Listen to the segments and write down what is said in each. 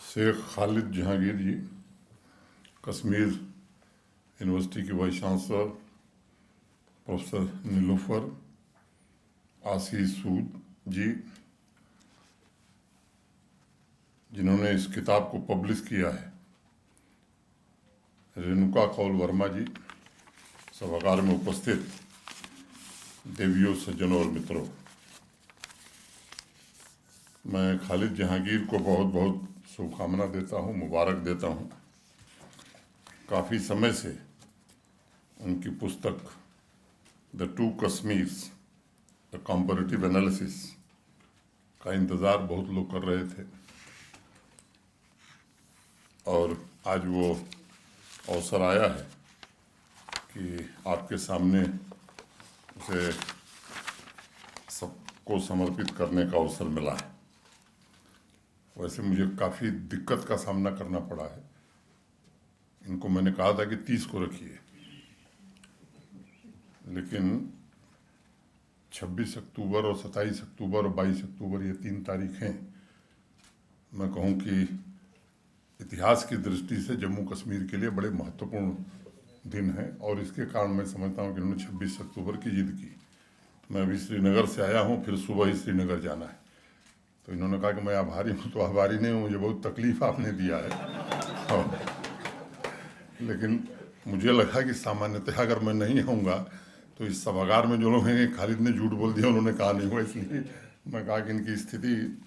शेख खालिद जहांगीर जी, Kashmir university के vice chancellor professor Nilufar आशीष सूद जी, जिन्होंने इस किताब को पब्लिश किया है, रेणुका कौल वर्मा जी, सभागार में उपस्थित देवियों, सज्जनों और मित्रों, मैं खालिद जहांगीर को बहुत बहुत शुभकामना देता हूँ, मुबारक देता हूँ। काफ़ी समय से उनकी पुस्तक the two Kashmir's the comparative analysis का इंतज़ार बहुत लोग कर रहे थे और आज वो अवसर आया है कि आपके सामने उसे सबको समर्पित करने का अवसर मिला है। वैसे मुझे काफ़ी दिक्कत का सामना करना पड़ा है। इनको मैंने कहा था कि 30 को रखिए, लेकिन 26 अक्टूबर और 27 अक्टूबर और 22 अक्टूबर ये 3 तारीखें मैं कहूँ कि इतिहास की दृष्टि से जम्मू कश्मीर के लिए बड़े महत्वपूर्ण दिन हैं और इसके कारण मैं समझता हूँ कि उन्होंने 26 अक्टूबर की जिद की। मैं अभी श्रीनगर से आया हूँ, फिर सुबह ही श्रीनगर जाना है, तो इन्होंने कहा कि मैं आभारी हूँ। तो आभारी नहीं हूँ, मुझे बहुत तकलीफ आपने दिया है लेकिन मुझे लगा कि सामान्यतः अगर मैं नहीं आऊँगा तो इस सभागार में जो लोग हैं, खालिद ने झूठ बोल दिया, उन्होंने कहा नहीं हुआ, इसलिए मैं कहा कि इनकी स्थिति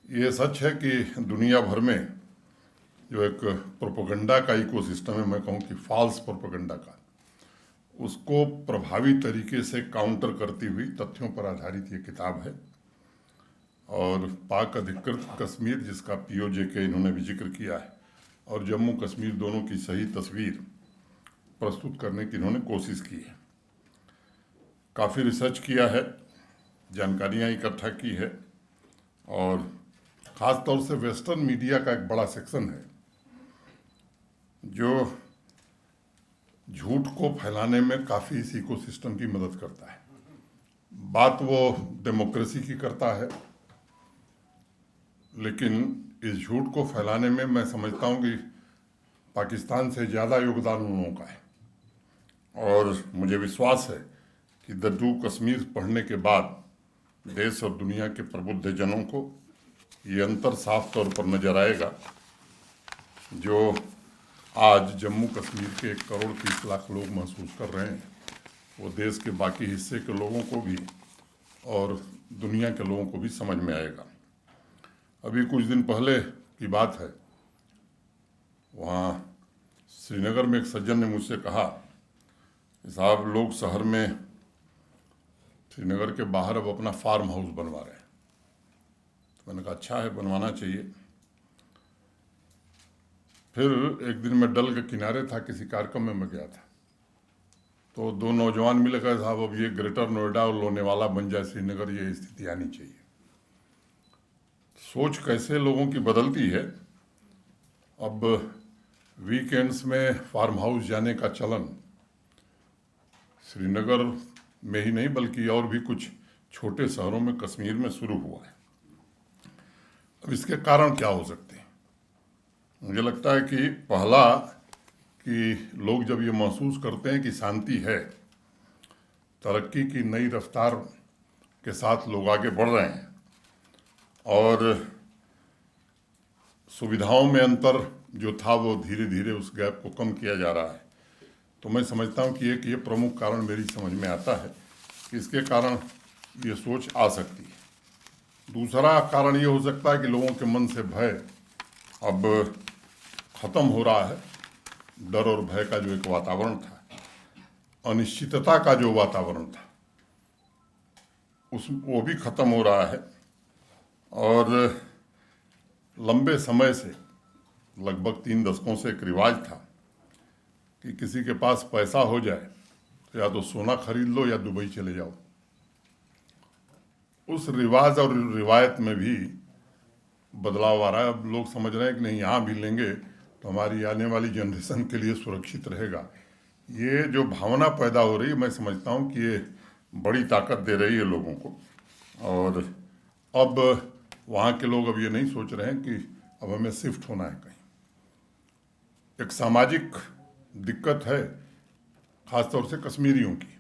ये सच है कि दुनिया भर में जो एक प्रोपेगेंडा का इकोसिस्टम है, मैं कहूँ कि फॉल्स प्रोपेगेंडा का, उसको प्रभावी तरीके से काउंटर करती हुई तथ्यों पर आधारित ये किताब है। और पाक अधिकृत कश्मीर, जिसका POJ इन्होंने भी जिक्र किया है, और जम्मू कश्मीर दोनों की सही तस्वीर प्रस्तुत करने की इन्होंने कोशिश की है। काफ़ी रिसर्च किया है, जानकारियाँ इकट्ठा की है, और ख़ास तौर से वेस्टर्न मीडिया का एक बड़ा सेक्शन है जो झूठ को फैलाने में काफ़ी इस इकोसिस्टम की मदद करता है। बात वो डेमोक्रेसी की करता है, लेकिन इस झूठ को फैलाने में मैं समझता हूँ कि पाकिस्तान से ज़्यादा योगदान उन लोगों का है। और मुझे विश्वास है कि द टू कश्मीर पढ़ने के बाद देश और दुनिया के प्रबुद्ध जनों को ये अंतर साफ तौर पर नज़र आएगा जो आज जम्मू कश्मीर के 1 करोड़ 30 लाख लोग महसूस कर रहे हैं, वो देश के बाकी हिस्से के लोगों को भी और दुनिया के लोगों को भी समझ में आएगा। अभी कुछ दिन पहले की बात है, वहाँ श्रीनगर में एक सज्जन ने मुझसे कहा कि साहब, लोग शहर में श्रीनगर के बाहर अब अपना फार्म हाउस बनवा रहे हैं। तो मैंने कहा अच्छा है, बनवाना चाहिए। फिर एक दिन मैं डल के किनारे था, किसी कार्यक्रम में मैं गया था, तो 2 नौजवान मिले, कहा साहब अब ये ग्रेटर नोएडा और लोनेवाला बन जाए श्रीनगर, ये स्थिति आनी चाहिए। सोच कैसे लोगों की बदलती है। अब वीकेंड्स में फार्म हाउस जाने का चलन श्रीनगर में ही नहीं बल्कि और भी कुछ छोटे शहरों में कश्मीर में शुरू हुआ है। अब इसके कारण क्या हो सकते हैं? मुझे लगता है कि पहला कि लोग जब ये महसूस करते हैं कि शांति है, तरक्की की नई रफ्तार के साथ लोग आगे बढ़ रहे हैं और सुविधाओं में अंतर जो था वो धीरे धीरे उस गैप को कम किया जा रहा है, तो मैं समझता हूँ कि एक ये प्रमुख कारण मेरी समझ में आता है कि इसके कारण ये सोच आ सकती है। दूसरा कारण ये हो सकता है कि लोगों के मन से भय अब ख़त्म हो रहा है। डर और भय का जो एक वातावरण था, अनिश्चितता का जो वातावरण था, वो भी ख़त्म हो रहा है। और लंबे समय से, लगभग 3 दशकों से एक रिवाज था कि किसी के पास पैसा हो जाए तो या तो सोना खरीद लो या दुबई चले जाओ। उस रिवाज और रिवायत में भी बदलाव आ रहा है। अब लोग समझ रहे हैं कि नहीं, यहाँ भी लेंगे तो हमारी आने वाली जनरेशन के लिए सुरक्षित रहेगा। ये जो भावना पैदा हो रही है, मैं समझता हूँ कि ये बड़ी ताकत दे रही है लोगों को। और अब वहाँ के लोग अब ये नहीं सोच रहे हैं कि अब हमें शिफ्ट होना है कहीं। एक सामाजिक दिक्कत है, खासतौर से कश्मीरियों की।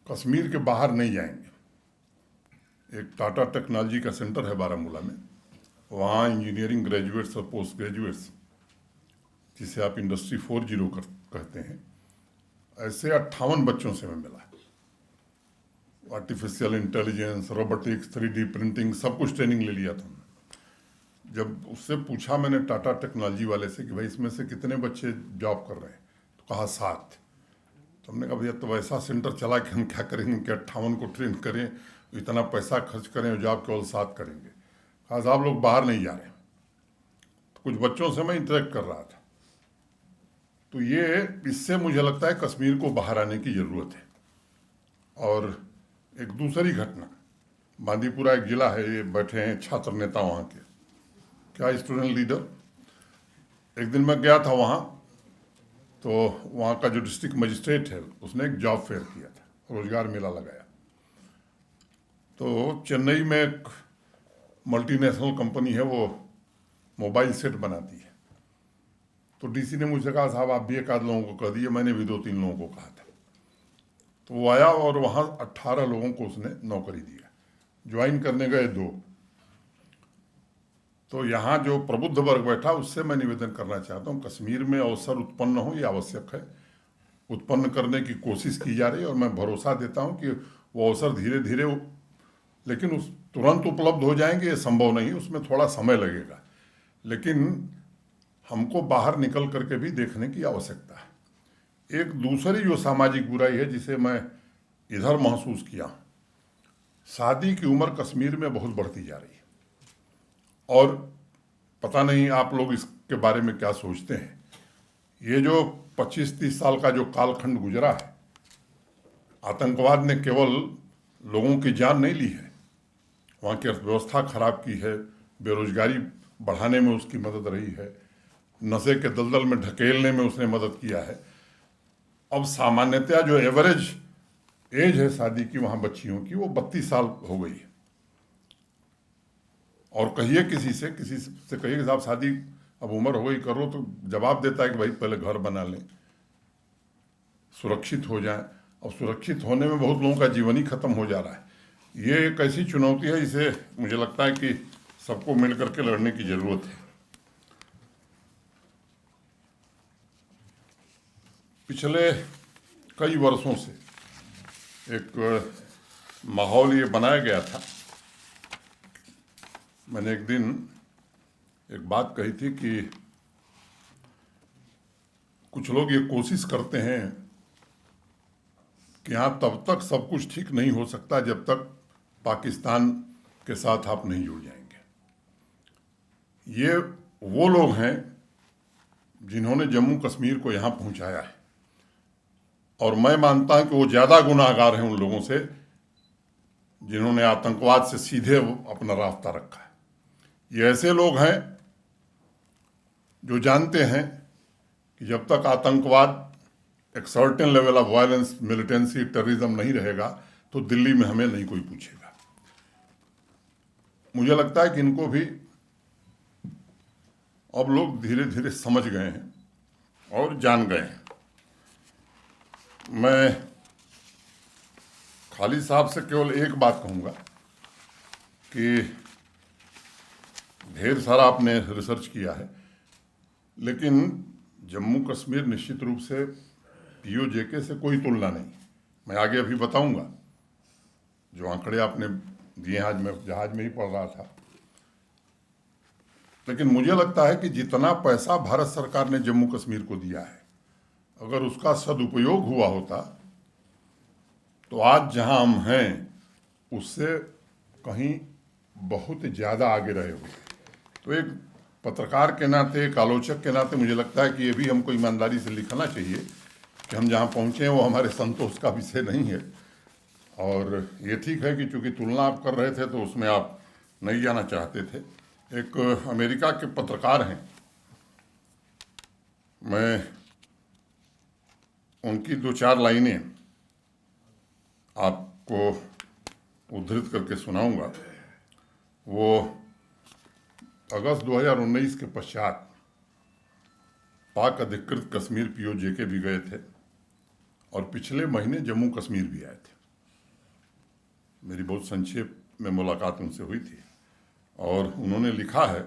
कश्मीर के बाहर नहीं जाएंगे। एक टाटा टेक्नोलॉजी का सेंटर है बारामूला में, वहाँ इंजीनियरिंग ग्रेजुएट्स और पोस्ट ग्रेजुएट्स, जिसे आप इंडस्ट्री 4.0 कहते हैं, ऐसे 58 बच्चों से मैं मिला। Artificial intelligence, robotics, 3D printing, सब कुछ ट्रेनिंग ले लिया था। जब उससे पूछा मैंने टाटा टेक्नोलॉजी वाले से कि भाई इसमें से कितने बच्चे जॉब कर रहे हैं, तो कहा 7। तो हमने कहा भैया तो ऐसा सेंटर चला कि हम क्या करेंगे कि 58 को ट्रेन करें, इतना पैसा खर्च करें और जॉब केवल 7 करेंगे। कहा साहब लोग बाहर नहीं जा रहे। तो कुछ बच्चों से मैं इंटरेक्ट कर रहा था, तो ये इससे मुझे लगता है कश्मीर को बाहर आने की ज़रूरत है। और एक दूसरी घटना, बांदीपुरा एक जिला है, ये बैठे हैं छात्र नेता वहाँ के, क्या स्टूडेंट लीडर। एक दिन मैं गया था वहाँ, तो वहाँ का जो डिस्ट्रिक्ट मजिस्ट्रेट है उसने एक जॉब फेयर किया था, रोजगार मेला लगाया। तो चेन्नई में एक मल्टीनेशनल कंपनी है, वो मोबाइल सेट बनाती है। तो डीसी ने मुझसे कहा साहब आप भी एक आध लोगों को कह दिए, मैंने भी 2-3 लोगों को कहा था। तो वो आया और वहाँ 18 लोगों को उसने नौकरी दिया, ज्वाइन करने गए 2। तो यहाँ जो प्रबुद्ध वर्ग बैठा उससे मैं निवेदन करना चाहता हूँ, कश्मीर में अवसर उत्पन्न हो, ये आवश्यक है, उत्पन्न करने की कोशिश की जा रही है। और मैं भरोसा देता हूँ कि वो अवसर धीरे धीरे, लेकिन उस तुरंत उपलब्ध हो जाएंगे ये संभव नहीं, उसमें थोड़ा समय लगेगा। लेकिन हमको बाहर निकल करके भी देखने की आवश्यकता है। एक दूसरी जो सामाजिक बुराई है जिसे मैं इधर महसूस किया, शादी की उम्र कश्मीर में बहुत बढ़ती जा रही है। और पता नहीं आप लोग इसके बारे में क्या सोचते हैं। ये जो 25-30 साल का जो कालखंड गुजरा है, आतंकवाद ने केवल लोगों की जान नहीं ली है, वहाँ की अर्थव्यवस्था खराब की है, बेरोजगारी बढ़ाने में उसकी मदद रही है, नशे के दलदल में ढकेलने में उसने मदद किया है। अब सामान्यतया जो एवरेज एज है शादी की वहाँ बच्चियों की, वो 32 साल हो गई है। और कहिए किसी से कहिए कि साहब शादी अब उम्र हो गई करो, तो जवाब देता है कि भाई पहले घर बना लें, सुरक्षित हो जाए। और सुरक्षित होने में बहुत लोगों का जीवन ही खत्म हो जा रहा है। ये एक ऐसी चुनौती है जिसे मुझे लगता है कि सबको मिल करके लड़ने की ज़रूरत है। पिछले कई वर्षों से एक माहौल ये बनाया गया था। मैंने एक दिन एक बात कही थी कि कुछ लोग ये कोशिश करते हैं कि यहाँ तब तक सब कुछ ठीक नहीं हो सकता जब तक पाकिस्तान के साथ आप नहीं जुड़ जाएंगे। ये वो लोग हैं जिन्होंने जम्मू कश्मीर को यहाँ पहुँचाया है, और मैं मानता हूँ कि वो ज़्यादा गुनाहगार हैं उन लोगों से जिन्होंने आतंकवाद से सीधे अपना रास्ता रखा है। ये ऐसे लोग हैं जो जानते हैं कि जब तक आतंकवाद एक certain level of violence, militancy, terrorism नहीं रहेगा तो दिल्ली में हमें नहीं कोई पूछेगा। मुझे लगता है कि इनको भी अब लोग धीरे धीरे समझ गए हैं और जान गए हैं। मैं खालिद साहब से केवल एक बात कहूँगा कि ढेर सारा आपने रिसर्च किया है, लेकिन जम्मू कश्मीर निश्चित रूप से POJK से कोई तुलना नहीं। मैं आगे अभी बताऊंगा, जो आंकड़े आपने दिए, आज मैं जहाज में ही पढ़ रहा था। लेकिन मुझे लगता है कि जितना पैसा भारत सरकार ने जम्मू कश्मीर को दिया है, अगर उसका सदुपयोग हुआ होता तो आज जहां हम हैं उससे कहीं बहुत ज़्यादा आगे रहे हुए। तो एक पत्रकार के नाते, एक आलोचक के नाते मुझे लगता है कि ये भी हमको ईमानदारी से लिखना चाहिए कि हम जहाँ पहुँचे हैं वो हमारे संतोष का विषय नहीं है। और ये ठीक है कि चूँकि तुलना आप कर रहे थे तो उसमें आप नहीं जाना चाहते थे। एक अमेरिका के पत्रकार हैं, मैं उनकी 2-4 लाइनें आपको उद्धृत करके सुनाऊंगा। वो अगस्त 2019 के पश्चात पाक अधिकृत कश्मीर पीओजे भी गए थे और पिछले महीने जम्मू कश्मीर भी आए थे। मेरी बहुत संक्षेप में मुलाकात उनसे हुई थी और उन्होंने लिखा है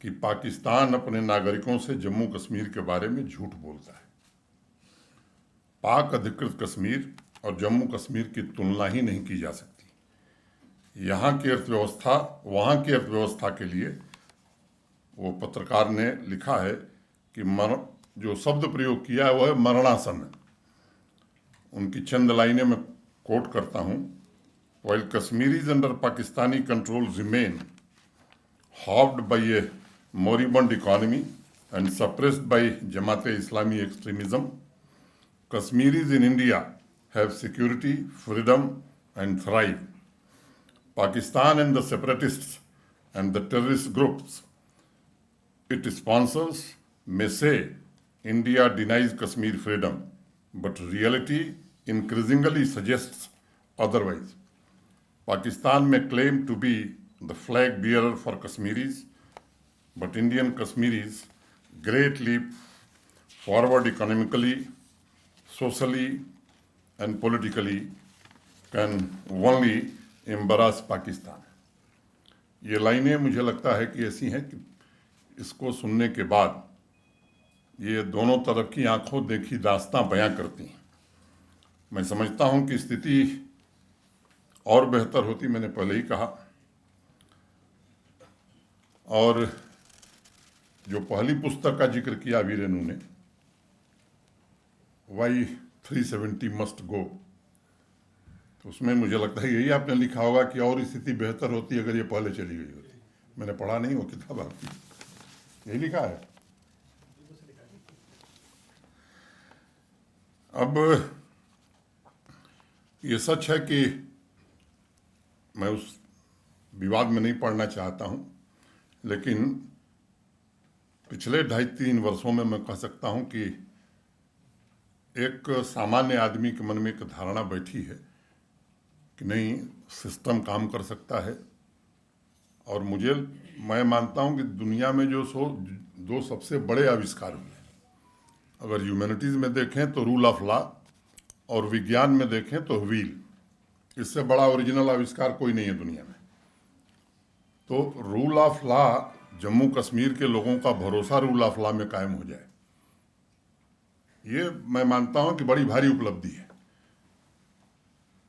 कि पाकिस्तान अपने नागरिकों से जम्मू कश्मीर के बारे में झूठ बोलता है। पाक अधिकृत कश्मीर और जम्मू कश्मीर की तुलना ही नहीं की जा सकती। यहाँ की अर्थव्यवस्था वहाँ की अर्थव्यवस्था के लिए, वो पत्रकार ने लिखा है कि जो शब्द प्रयोग किया है वह है मरणासन। उनकी चंद लाइनें मैं कोट करता हूँ। While Kashmiris under Pakistani control remain hooved by a moribund economy and suppressed by Jamaat-e-Islami extremism, Kashmiris in India have security, freedom, and thrive. Pakistan and the separatists and the terrorist groups it sponsors may say India denies Kashmir freedom, but reality increasingly suggests otherwise. Pakistan may claim to be the flag bearer for Kashmiris, but Indian Kashmiris' great leap forward economically, socially, and politically can only embarrass Pakistan. ये लाइनें मुझे लगता है कि ऐसी हैं कि इसको सुनने के बाद ये दोनों तरफ की आंखों देखी दास्तां बयां करती हैं। मैं समझता हूं कि स्थिति और बेहतर होती, मैंने पहले ही कहा। और जो पहली पुस्तक का जिक्र किया वीरेनु ने, वाई 370 मस्ट गो, तो उसमें मुझे लगता है यही आपने लिखा होगा कि और स्थिति बेहतर होती अगर ये पहले चली गई होती। मैंने पढ़ा नहीं वो किताब आपकी, यही लिखा है। अब ये सच है कि मैं उस विवाद में नहीं पड़ना चाहता हूं, लेकिन पिछले 2.5-3 वर्षों में मैं कह सकता हूं कि एक सामान्य आदमी के मन में एक धारणा बैठी है कि नहीं, सिस्टम काम कर सकता है। और मैं मानता हूं कि दुनिया में जो दो सबसे बड़े आविष्कार हुए, अगर ह्यूमैनिटीज़ में देखें तो रूल ऑफ लॉ और विज्ञान में देखें तो व्हील। इससे बड़ा ओरिजिनल आविष्कार कोई नहीं है दुनिया में। तो rule of law, Jammu Kashmir के लोगों का भरोसा रूल ऑफ लॉ में कायम हो जाए, ये मैं मानता हूं कि बड़ी भारी उपलब्धि है।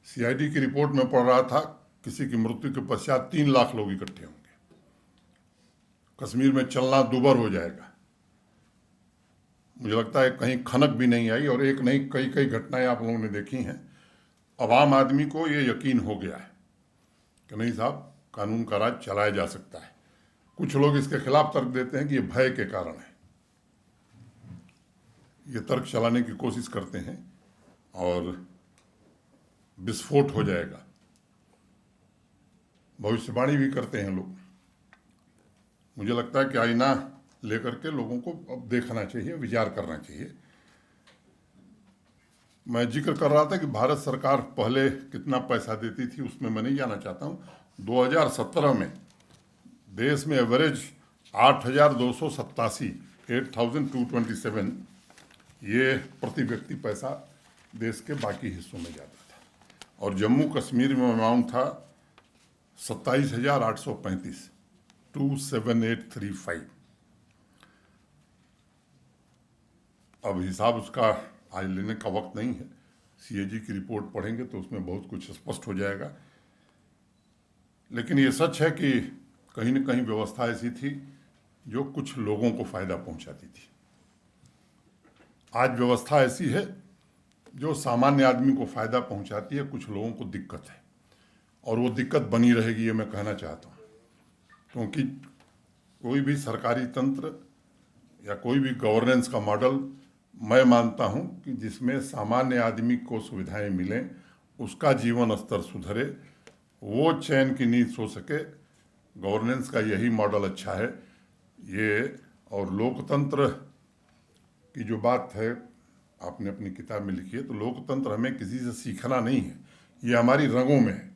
सीआईडी की रिपोर्ट में पढ़ रहा था, किसी की मृत्यु के पश्चात 3 लाख लोग इकट्ठे होंगे, कश्मीर में चलना दूभर हो जाएगा। मुझे लगता है कहीं खनक भी नहीं आई, और एक नहीं कई घटनाएं आप लोगों ने देखी हैं। अब आम आदमी को ये यकीन हो गया है कि नहीं साहब, कानून का राज चलाया जा सकता है। कुछ लोग इसके खिलाफ तर्क देते हैं कि ये भय के कारण है, ये तर्क चलाने की कोशिश करते हैं और विस्फोट हो जाएगा, भविष्यवाणी भी करते हैं लोग। मुझे लगता है कि आईना लेकर के लोगों को अब देखना चाहिए, विचार करना चाहिए। मैं जिक्र कर रहा था कि भारत सरकार पहले कितना पैसा देती थी, उसमें मैं नहीं जाना चाहता हूँ। 2017 में देश में एवरेज 8,287 8,227 ये प्रति व्यक्ति पैसा देश के बाकी हिस्सों में जाता था, और जम्मू कश्मीर में अमाउंट था 27,835 27835। अब हिसाब उसका आज लेने का वक्त नहीं है। सीएजी की रिपोर्ट पढ़ेंगे तो उसमें बहुत कुछ स्पष्ट हो जाएगा। लेकिन ये सच है कि कहीं न कहीं व्यवस्था ऐसी थी जो कुछ लोगों को फायदा पहुंचाती थी। आज व्यवस्था ऐसी है जो सामान्य आदमी को फायदा पहुंचाती है, कुछ लोगों को दिक्कत है, और वो दिक्कत बनी रहेगी, ये मैं कहना चाहता हूँ। क्योंकि कोई भी सरकारी तंत्र या कोई भी गवर्नेंस का मॉडल, मैं मानता हूं कि जिसमें सामान्य आदमी को सुविधाएं मिलें, उसका जीवन स्तर सुधरे, वो चैन की नींद सो सके, गवर्नेंस का यही मॉडल अच्छा है। ये और लोकतंत्र की जो बात है, आपने अपनी किताब में लिखी है, तो लोकतंत्र हमें किसी से सीखना नहीं है, ये हमारी रगों में है।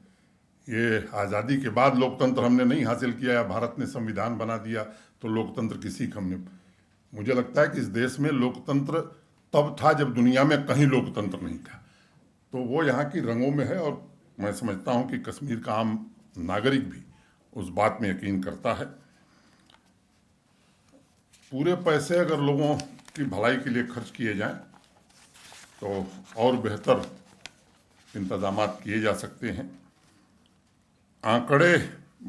ये आज़ादी के बाद लोकतंत्र हमने नहीं हासिल किया या भारत ने संविधान बना दिया तो लोकतंत्र किसी का हमने। मुझे लगता है कि इस देश में लोकतंत्र तब था जब दुनिया में कहीं लोकतंत्र नहीं था, तो वो यहाँ की रंगों में है। और मैं समझता हूँ कि कश्मीर का आम नागरिक भी उस बात में यकीन करता है। पूरे पैसे अगर लोगों की भलाई के लिए खर्च किए जाएं तो और बेहतर इंतजाम किए जा सकते हैं। आंकड़े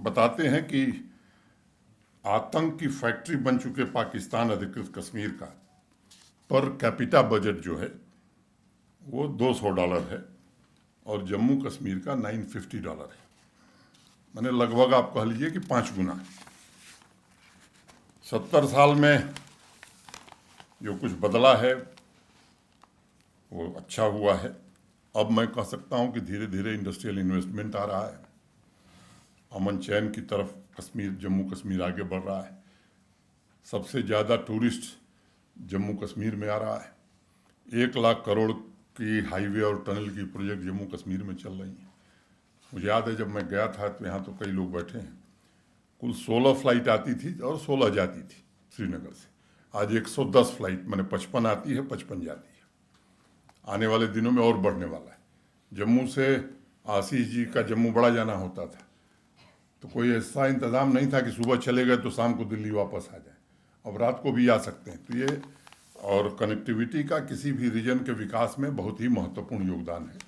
बताते हैं कि आतंक की फैक्ट्री बन चुके पाकिस्तान अधिकृत कश्मीर का पर कैपिटा बजट जो है वो $200 है और जम्मू कश्मीर का $950 है। मैंने लगभग आप कह लीजिए कि 5 गुना। 70 साल में जो कुछ बदला है वो अच्छा हुआ है। अब मैं कह सकता हूँ कि धीरे धीरे इंडस्ट्रियल इन्वेस्टमेंट आ रहा है, अमन चैन की तरफ जम्मू कश्मीर आगे बढ़ रहा है। सबसे ज़्यादा टूरिस्ट जम्मू कश्मीर में आ रहा है। 1 लाख करोड़ की हाईवे और टनल की प्रोजेक्ट जम्मू कश्मीर में चल रही हैं। मुझे याद है जब मैं गया था तो यहाँ तो कई लोग बैठे हैं, कुल 16 फ्लाइट आती थी और 16 जाती थी श्रीनगर से। आज 110 फ्लाइट, मैंने 55 आती है, 55 जाती है। आने वाले दिनों में और बढ़ने वाला है। जम्मू से आशीष जी का जम्मू बड़ा जाना होता था तो कोई ऐसा इंतज़ाम नहीं था कि सुबह चले गए तो शाम को दिल्ली वापस आ जाए, अब रात को भी आ सकते हैं। तो ये और कनेक्टिविटी का किसी भी रीजन के विकास में बहुत ही महत्वपूर्ण योगदान है।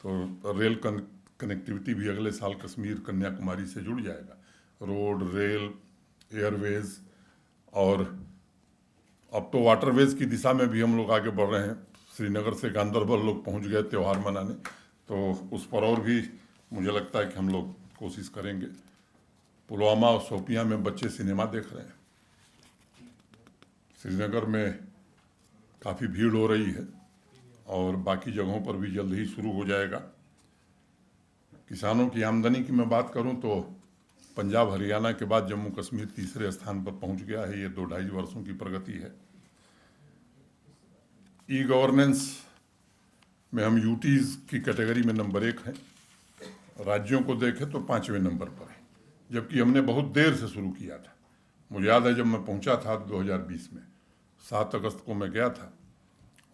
तो रेल कनेक्टिविटी भी अगले साल कश्मीर कन्याकुमारी से जुड़ जाएगा। रोड, रेल, एयरवेज और अब तो वाटरवेज की दिशा में भी हम लोग आगे बढ़ रहे हैं। श्रीनगर से गांदरबल लोग पहुंच गए त्यौहार मनाने, तो उस पर और भी मुझे लगता है कि हम लोग कोशिश करेंगे। पुलवामा और शोपियां में बच्चे सिनेमा देख रहे हैं। श्रीनगर में काफ़ी भीड़ हो रही है और बाकी जगहों पर भी जल्द ही शुरू हो जाएगा। किसानों की आमदनी की मैं बात करूं तो पंजाब हरियाणा के बाद जम्मू कश्मीर तीसरे स्थान पर पहुंच गया है। ये 2-2.5 वर्षों की प्रगति है। ई गवर्नेंस में हम यूटीज़ की कैटेगरी में नंबर 1 हैं। राज्यों को देखें तो 5वें नंबर पर है, जबकि हमने बहुत देर से शुरू किया था। मुझे याद है जब मैं पहुंचा था 2020 में, 7 अगस्त को मैं गया था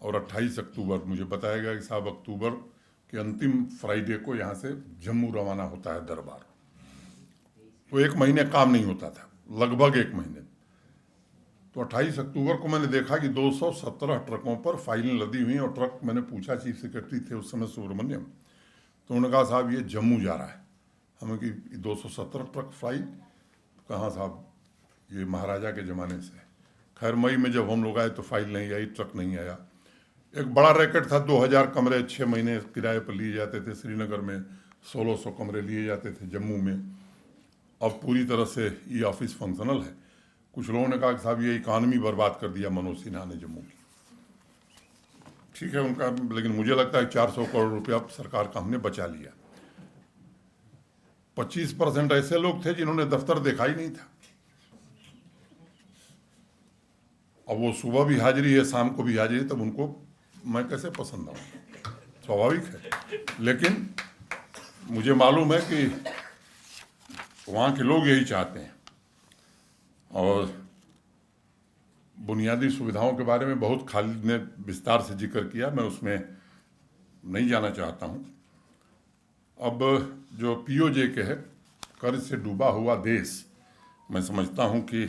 और 28 अक्टूबर मुझे बताया गया कि साहब अक्टूबर के अंतिम फ्राइडे को यहाँ से जम्मू रवाना होता है दरबार। तो 1 महीने काम नहीं होता था, लगभग 1 महीने। तो 28 अक्टूबर को मैंने देखा कि 217 ट्रकों पर फाइलें लदी हुई और ट्रक, मैंने पूछा, चीफ सेक्रेटरी थे उस समय सुब्रमण्यम, तो उन्होंने कहा साहब ये जम्मू जा रहा है। हमें कि 217 ट्रक फ्लाइट कहाँ साहब, ये महाराजा के ज़माने से। खैर मई में जब हम लोग आए तो फाइल नहीं आई, ट्रक नहीं आया। एक बड़ा रैकेट था, 2000 कमरे 6 महीने किराए पर लिए जाते थे। श्रीनगर में 1600 कमरे लिए जाते थे। जम्मू में अब पूरी तरह से ये ऑफिस फंक्शनल है। कुछ लोगों ने कहा कि साहब ये इकॉनमी बर्बाद कर दिया मनोज सिन्हा ने जम्मू की। ठीक है उनका, लेकिन मुझे लगता है 400 करोड़ रुपया सरकार का हमने बचा लिया। 25% ऐसे लोग थे जिन्होंने दफ्तर देखा ही नहीं था। अब वो सुबह भी हाजिरी है, शाम को भी हाजिरी, तब उनको मैं कैसे पसंद आऊँ? स्वाभाविक है। लेकिन मुझे मालूम है कि वहाँ के लोग यही चाहते हैं। और बुनियादी सुविधाओं के बारे में बहुत खालिद ने विस्तार से जिक्र किया, मैं उसमें नहीं जाना चाहता हूँ। अब जो पीओजे के है, कर्ज से डूबा हुआ देश, मैं समझता हूँ कि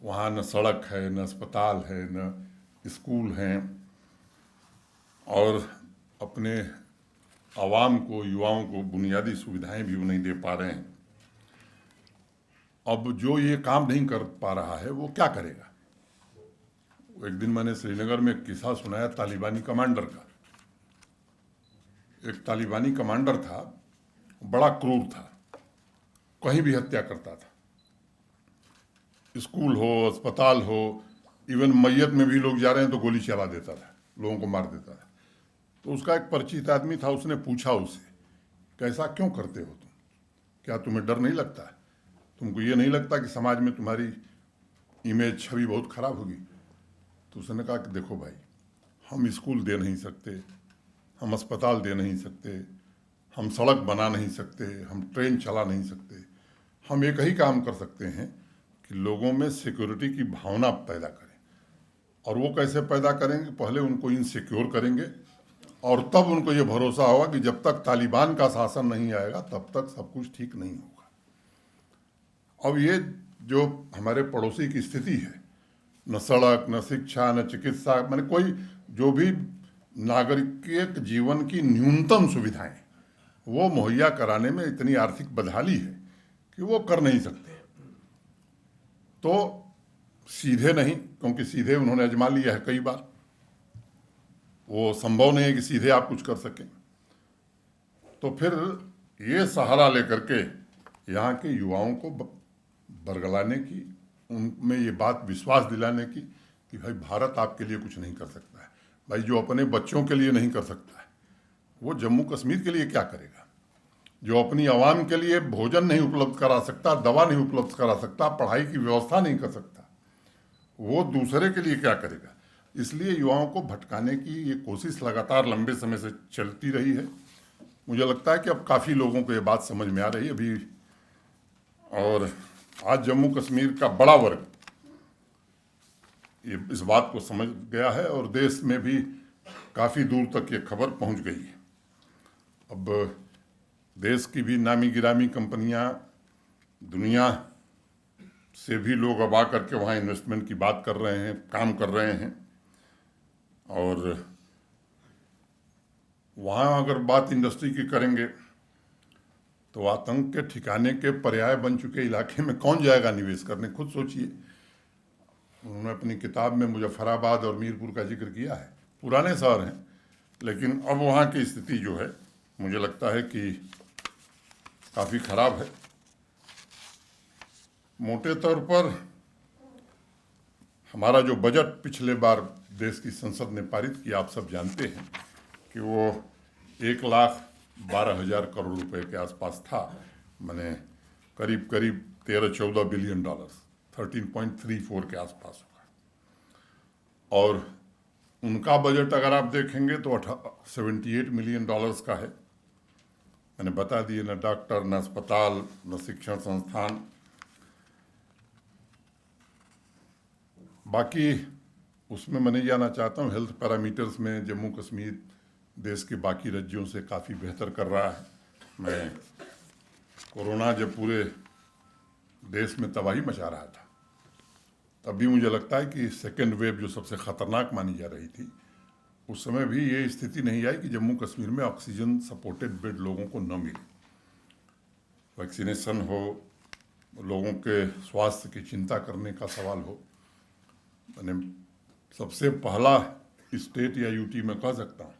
वहाँ न सड़क है, न अस्पताल है, न स्कूल हैं और अपने आवाम को, युवाओं को बुनियादी सुविधाएं भी वो नहीं दे पा रहे हैं। अब जो ये काम नहीं कर पा रहा है वो क्या करेगा? एक दिन मैंने श्रीनगर में एक किस्सा सुनाया तालिबानी कमांडर का। एक तालिबानी कमांडर था, बड़ा क्रूर था, कहीं भी हत्या करता था। स्कूल हो, अस्पताल हो, इवन मैयत में भी लोग जा रहे हैं तो गोली चला देता था, लोगों को मार देता था। तो उसका एक परिचित आदमी था, उसने पूछा उससे, कैसा क्यों करते हो तुम? क्या तुम्हें डर नहीं लगता है? तुमको ये नहीं लगता कि समाज में तुम्हारी इमेज, छवि बहुत खराब होगी? तो उसने कहा कि देखो भाई, हम स्कूल दे नहीं सकते, हम अस्पताल दे नहीं सकते, हम सड़क बना नहीं सकते, हम ट्रेन चला नहीं सकते। हम एक ही काम कर सकते हैं कि लोगों में सिक्योरिटी की भावना पैदा करें। और वो कैसे पैदा करेंगे? पहले उनको इनसिक्योर करेंगे और तब उनको ये भरोसा होगा कि जब तक तालिबान का शासन नहीं आएगा तब तक सब कुछ ठीक नहीं होगा। अब ये जो हमारे पड़ोसी की स्थिति है, न सड़क, न शिक्षा, न चिकित्सा, मैंने कोई जो भी नागरिक जीवन की न्यूनतम सुविधाएं वो मुहैया कराने में इतनी आर्थिक बदहाली है कि वो कर नहीं सकते। तो सीधे नहीं, क्योंकि सीधे उन्होंने आजमा लिया है कई बार, वो संभव नहीं है कि सीधे आप कुछ कर सकें। तो फिर ये सहारा लेकर के यहाँ के युवाओं को बरगलाने की, उनमें ये बात विश्वास दिलाने की कि भाई भारत आपके लिए कुछ नहीं कर सकता है। भाई जो अपने बच्चों के लिए नहीं कर सकता है वो जम्मू कश्मीर के लिए क्या करेगा? जो अपनी आवाम के लिए भोजन नहीं उपलब्ध करा सकता, दवा नहीं उपलब्ध करा सकता, पढ़ाई की व्यवस्था नहीं कर सकता, वो दूसरे के लिए क्या करेगा? इसलिए युवाओं को भटकाने की ये कोशिश लगातार लंबे समय से चलती रही है। मुझे लगता है कि अब काफ़ी लोगों को ये बात समझ में आ रही है अभी, और आज जम्मू कश्मीर का बड़ा वर्ग ये इस बात को समझ गया है और देश में भी काफ़ी दूर तक ये खबर पहुंच गई है। अब देश की भी नामी गिरामी कंपनियां, दुनिया से भी लोग अब आकर के वहाँ इन्वेस्टमेंट की बात कर रहे हैं, काम कर रहे हैं। और वहाँ अगर बात इंडस्ट्री की करेंगे तो आतंक के ठिकाने के पर्याय बन चुके इलाके में कौन जाएगा निवेश करने? खुद सोचिए। उन्होंने अपनी किताब में मुजफ्फराबाद और मीरपुर का जिक्र किया है, पुराने शहर हैं, लेकिन अब वहाँ की स्थिति जो है मुझे लगता है कि काफ़ी खराब है। मोटे तौर पर हमारा जो बजट पिछले बार देश की संसद ने पारित किया, आप सब जानते हैं कि वो 1,12,000 करोड़ रुपए के आसपास था, माने करीब करीब 13-14 बिलियन डॉलर, 13.34 के आसपास होगा। और उनका बजट अगर आप देखेंगे तो 78 मिलियन डॉलर्स का है। मैंने बता दिए, न डॉक्टर, न अस्पताल, न शिक्षण संस्थान। बाकी उसमें मैं नहीं जाना चाहता हूँ। हेल्थ पैरामीटर्स में जम्मू कश्मीर देश के बाकी राज्यों से काफ़ी बेहतर कर रहा है। मैं कोरोना जब पूरे देश में तबाही मचा रहा था तब भी मुझे लगता है कि सेकेंड वेव जो सबसे ख़तरनाक मानी जा रही थी, उस समय भी ये स्थिति नहीं आई कि जम्मू कश्मीर में ऑक्सीजन सपोर्टेड बेड लोगों को न मिले। वैक्सीनेशन हो, लोगों के स्वास्थ्य की चिंता करने का सवाल हो, मैंने सबसे पहला स्टेट या यूटी में कह सकता हूँ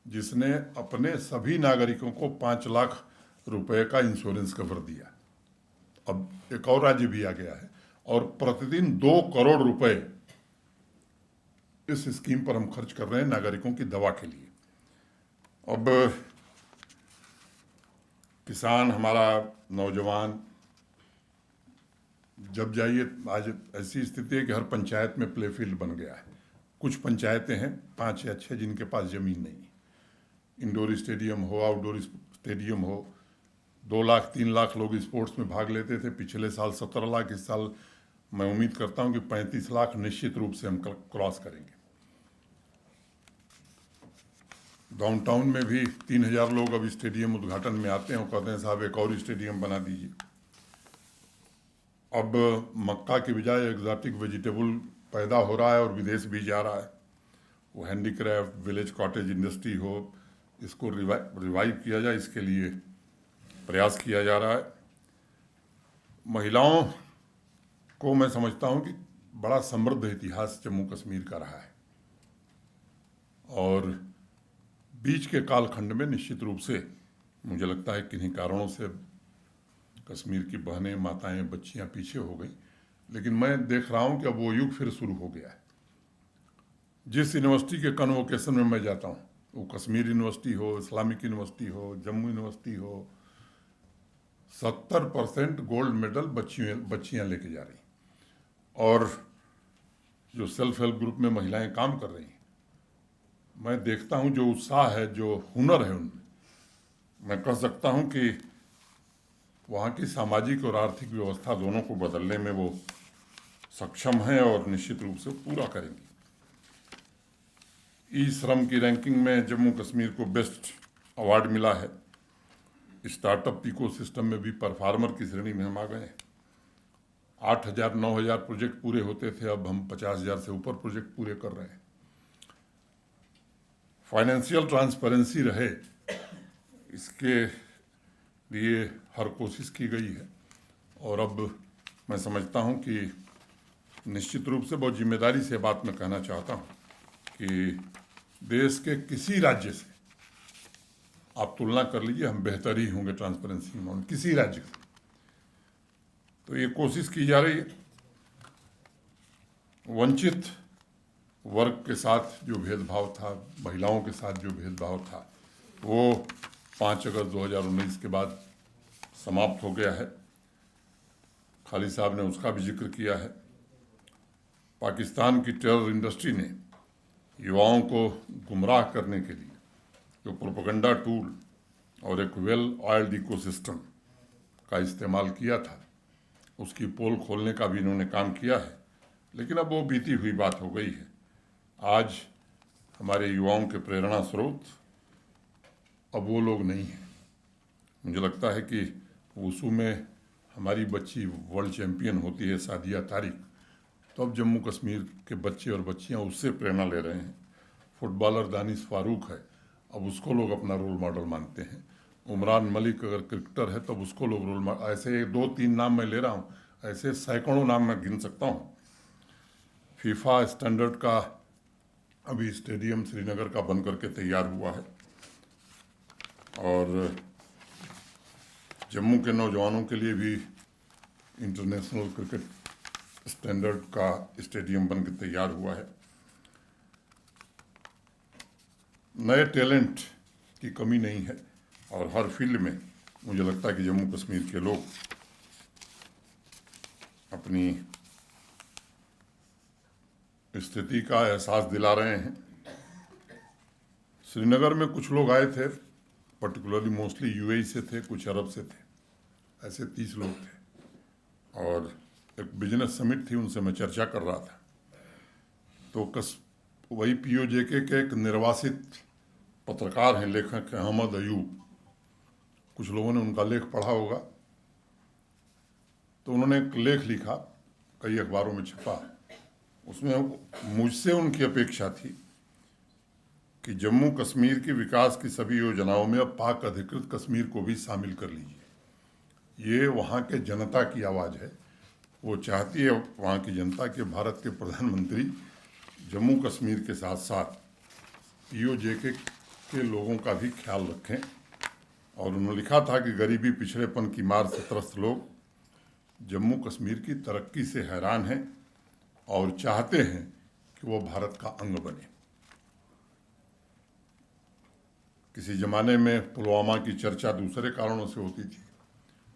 जिसने अपने सभी नागरिकों को 5 लाख रुपए का इंश्योरेंस कवर दिया। अब एक और राज्य भी आ गया है और प्रतिदिन 2 करोड़ रुपए इस स्कीम पर हम खर्च कर रहे हैं नागरिकों की दवा के लिए। अब किसान, हमारा नौजवान, जब जाइए, आज ऐसी स्थिति है कि हर पंचायत में प्ले फील्ड बन गया है। कुछ पंचायतें हैं 5 या 6 जिनके पास ज़मीन नहीं है। इंडोर स्टेडियम हो, आउटडोर स्टेडियम हो, 2 लाख 3 लाख लोग स्पोर्ट्स में भाग लेते थे। पिछले साल 17 लाख, इस साल मैं उम्मीद करता हूं कि 35 लाख निश्चित रूप से हम क्रॉस करेंगे। डाउनटाउन में भी 3,000 लोग अब स्टेडियम उद्घाटन में आते हैं और कहते हैं साहब एक और स्टेडियम बना दीजिए। अब मक्का की बजाय एग्जॉटिक वेजिटेबल पैदा हो रहा है और विदेश भी जा रहा है। वो हैंडीक्राफ्ट, विलेज कॉटेज इंडस्ट्री हो, इसको रिवाइव किया जाए, इसके लिए प्रयास किया जा रहा है। महिलाओं को मैं समझता हूँ कि बड़ा समृद्ध इतिहास जम्मू कश्मीर का रहा है और बीच के कालखंड में निश्चित रूप से मुझे लगता है किन्हीं कारणों से कश्मीर की बहनें, माताएं, बच्चियां पीछे हो गई। लेकिन मैं देख रहा हूं कि अब वो युग फिर शुरू हो गया है। जिस यूनिवर्सिटी के कन्वोकेशन में मैं जाता हूं, वो कश्मीर यूनिवर्सिटी हो, इस्लामिक यूनिवर्सिटी हो, जम्मू यूनिवर्सिटी हो, 70% गोल्ड मेडल बच्चियां लेके जा रही। और जो सेल्फ हेल्प ग्रुप में महिलाएं काम कर रही हैं, मैं देखता हूं जो उत्साह है, जो हुनर है उनमें, मैं कह सकता हूं कि वहाँ की सामाजिक और आर्थिक व्यवस्था दोनों को बदलने में वो सक्षम हैं और निश्चित रूप से पूरा करेंगी। ई श्रम की रैंकिंग में जम्मू कश्मीर को बेस्ट अवार्ड मिला है। स्टार्टअप इकोसिस्टम में भी परफॉर्मर की श्रेणी में हम आ गए हैं। 8,000 9,000 प्रोजेक्ट पूरे होते थे, अब हम 50,000 से ऊपर प्रोजेक्ट पूरे कर रहे हैं। फाइनेंशियल ट्रांसपेरेंसी रहे, इसके लिए हर कोशिश की गई है और अब मैं समझता हूं कि निश्चित रूप से बहुत जिम्मेदारी से बात मैं कहना चाहता हूं कि देश के किसी राज्य से आप तुलना कर लीजिए, हम बेहतर ही होंगे ट्रांसपेरेंसी में, किसी राज्य से। तो ये कोशिश की जा रही है। वंचित वर्ग के साथ जो भेदभाव था, महिलाओं के साथ जो भेदभाव था, वो 5 अगस्त 2019 के बाद समाप्त हो गया है। खालिद साहब ने उसका भी जिक्र किया है। पाकिस्तान की टेरर इंडस्ट्री ने युवाओं को गुमराह करने के लिए जो प्रोपेगेंडा टूल और एक वेल ऑयल्ड इकोसिस्टम का इस्तेमाल किया था, उसकी पोल खोलने का भी इन्होंने काम किया है। लेकिन अब वो बीती हुई बात हो गई है। आज हमारे युवाओं के प्रेरणा स्रोत अब वो लोग नहीं हैं। मुझे लगता है कि वुशु में हमारी बच्ची वर्ल्ड चैंपियन होती है, सादिया तारिक, तो अब जम्मू कश्मीर के बच्चे और बच्चियां उससे प्रेरणा ले रहे हैं। फुटबॉलर दानिश फारूक है, अब उसको लोग अपना रोल मॉडल मानते हैं। उमरान मलिक अगर क्रिकेटर है तब उसको लोग रोल मॉडल, ऐसे 2-3 नाम मैं ले रहा हूँ, ऐसे सैकड़ों नाम मैं गिन सकता हूँ। फीफा स्टैंडर्ड का अभी स्टेडियम श्रीनगर का बन करके तैयार हुआ है और जम्मू के नौजवानों के लिए भी इंटरनेशनल क्रिकेट स्टैंडर्ड का स्टेडियम बनकर तैयार हुआ है। नए टैलेंट की कमी नहीं है और हर फील्ड में मुझे लगता है कि जम्मू कश्मीर के लोग अपनी स्थिति का एहसास दिला रहे हैं। श्रीनगर में कुछ लोग आए थे, पर्टिकुलरली मोस्टली यूएई से थे, कुछ अरब से थे, ऐसे 30 लोग थे और एक बिजनेस समिट थी, उनसे मैं चर्चा कर रहा था। तो वही पीओजेके के एक निर्वासित पत्रकार हैं, लेखक हैं अहमद अयूब, कुछ लोगों ने उनका लेख पढ़ा होगा। तो उन्होंने एक लेख लिखा, कई अखबारों में छपा। उसमें मुझसे उनकी अपेक्षा थी कि जम्मू कश्मीर के विकास की सभी योजनाओं में अब पाक अधिकृत कश्मीर को भी शामिल कर लीजिए। ये वहाँ के जनता की आवाज़ है। वो चाहती है वहाँ की जनता के भारत के प्रधानमंत्री जम्मू कश्मीर के साथ साथ पीओजेके के लोगों का भी ख्याल रखें। और उन्होंने लिखा था कि गरीबी पिछड़ेपन की मार से त्रस्त लोग जम्मू कश्मीर की तरक्की से हैरान हैं और चाहते हैं कि वो भारत का अंग बने। किसी ज़माने में पुलवामा की चर्चा दूसरे कारणों से होती थी।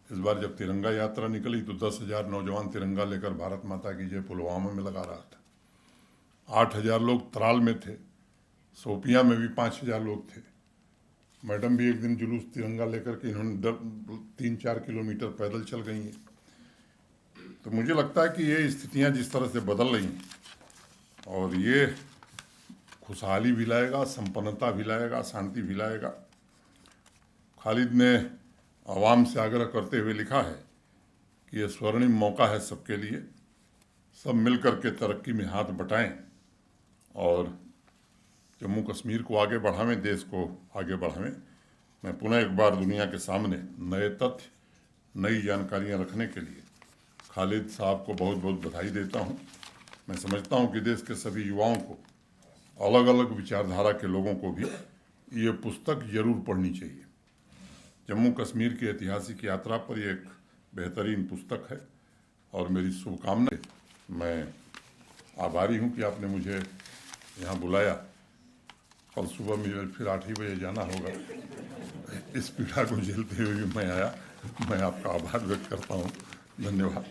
इस बार जब तिरंगा यात्रा निकली तो 10,000 नौजवान तिरंगा लेकर भारत माता की जय पुलवामा में लगा रहा था। 8,000 लोग त्राल में थे, शोपियां में भी 5,000 लोग थे। मैडम भी एक दिन जुलूस तिरंगा लेकर के इन्होंने 3-4 किलोमीटर पैदल चल गई हैं। तो मुझे लगता है कि ये स्थितियां जिस तरह से बदल रही हैं और ये खुशहाली भी लाएगा, संपन्नता भी लाएगा, शांति भी लाएगा। खालिद ने आवाम से आग्रह करते हुए लिखा है कि ये स्वर्णिम मौका है सबके लिए, सब मिलकर के तरक्की में हाथ बटाएं और जम्मू कश्मीर को आगे बढ़ावें, देश को आगे बढ़ावें। मैं पुनः एक बार दुनिया के सामने नए तथ्य, नई जानकारियां रखने के लिए खालिद साहब को बहुत बहुत बधाई देता हूं। मैं समझता हूं कि देश के सभी युवाओं को, अलग अलग विचारधारा के लोगों को भी ये पुस्तक जरूर पढ़नी चाहिए। जम्मू कश्मीर की ऐतिहासिक यात्रा पर ये एक बेहतरीन पुस्तक है और मेरी शुभकामनाएं। मैं आभारी हूं कि आपने मुझे यहाँ बुलाया। कल सुबह मुझे फिर 8 ही बजे जाना होगा। इस पीड़ा को झेलते हुए भी मैं आया। मैं आपका आभार व्यक्त करता हूँ। धन्यवाद।